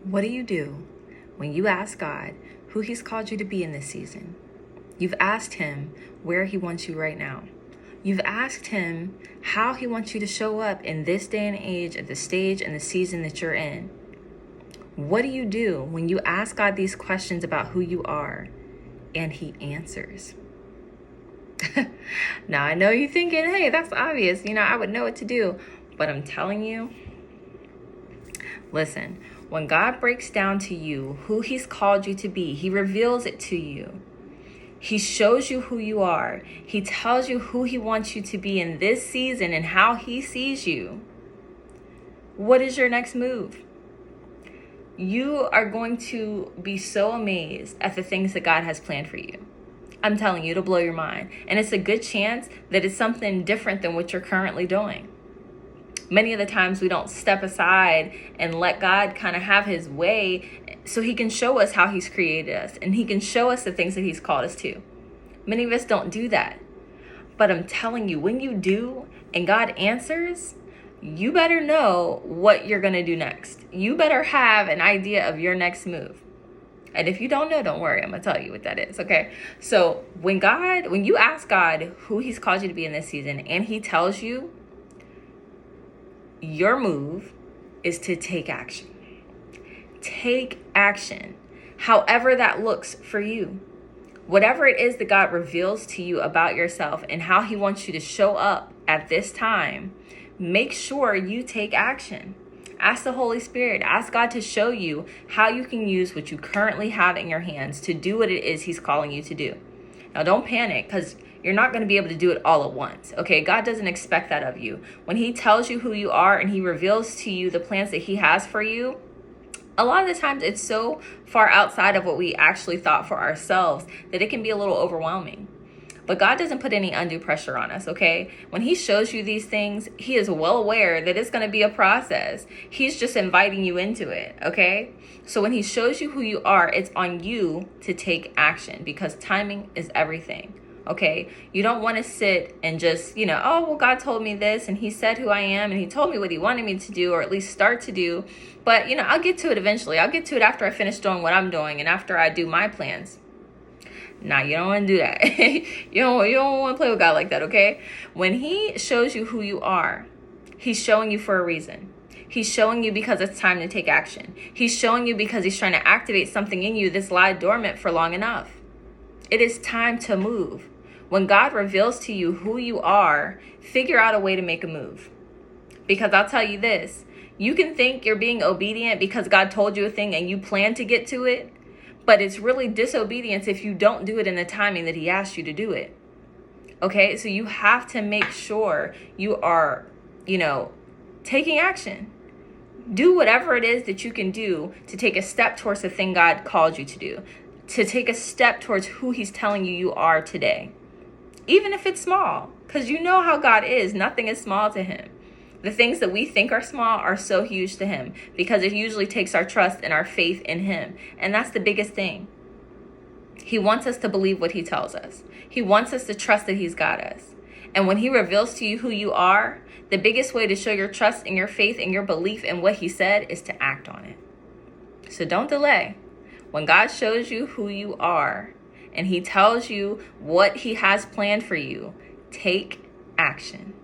What do you do when you ask God who He's called you to be in this season? You've asked Him where He wants you right now. You've asked Him how He wants you to show up in this day and age, at the stage and the season that you're in. What do you do when you ask God these questions about who you are and He answers? Now, I know you're thinking, hey, that's obvious. I would know what to do. But I'm telling you, listen, when God breaks down to you who He's called you to be, He reveals it to you. He shows you who you are. He tells you who He wants you to be in this season and how He sees you. What is your next move? You are going to be so amazed at the things that God has planned for you. I'm telling you, it'll blow your mind. And it's a good chance that it's something different than what you're currently doing. Many of the times we don't step aside and let God kind of have His way so He can show us how He's created us and He can show us the things that He's called us to. Many of us don't do that. But I'm telling you, when you do and God answers, you better know what you're going to do next. You better have an idea of your next move. And if you don't know, don't worry. I'm going to tell you what that is, okay? So when you ask God who He's called you to be in this season and He tells you, your move is to take action. Take action, however that looks for you. Whatever it is that God reveals to you about yourself and how He wants you to show up at this time, make sure you take action. Ask the Holy Spirit, ask God to show you how you can use what you currently have in your hands to do what it is He's calling you to do. Now, don't panic, because you're not going to be able to do it all at once, okay? God doesn't expect that of you. When He tells you who you are and He reveals to you the plans that He has for you, a lot of the times it's so far outside of what we actually thought for ourselves that it can be a little overwhelming. But God doesn't put any undue pressure on us, okay? When He shows you these things, He is well aware that it's going to be a process. He's just inviting you into it, okay? So when He shows you who you are, it's on you to take action because timing is everything, okay? You don't want to sit and just, oh, well, God told me this and He said who I am and He told me what He wanted me to do or at ledon't start to do. But, I'll get to it eventually. I'll get to it after I finish doing what I'm doing and after I do my plans. Nah, you don't want to do that. You don't want to play with God like that, okay? When He shows you who you are, He's showing you for a reason. He's showing you because it's time to take action. He's showing you because He's trying to activate something in you that's lied dormant for long enough. It is time to move. When God reveals to you who you are, figure out a way to make a move. Because I'll tell you this, you can think you're being obedient because God told you a thing and you plan to get to it. But it's really disobedience if you don't do it in the timing that He asked you to do it. Okay, so you have to make sure you are, taking action. Do whatever it is that you can do to take a step towards the thing God called you to do. To take a step towards who He's telling you are today. Even if it's small, because you know how God is. Nothing is small to Him. The things that we think are small are so huge to Him because it usually takes our trust and our faith in Him. And that's the biggest thing. He wants us to believe what He tells us. He wants us to trust that He's got us. And when He reveals to you who you are, the biggest way to show your trust and your faith and your belief in what He said is to act on it. So don't delay. When God shows you who you are and He tells you what He has planned for you, take action.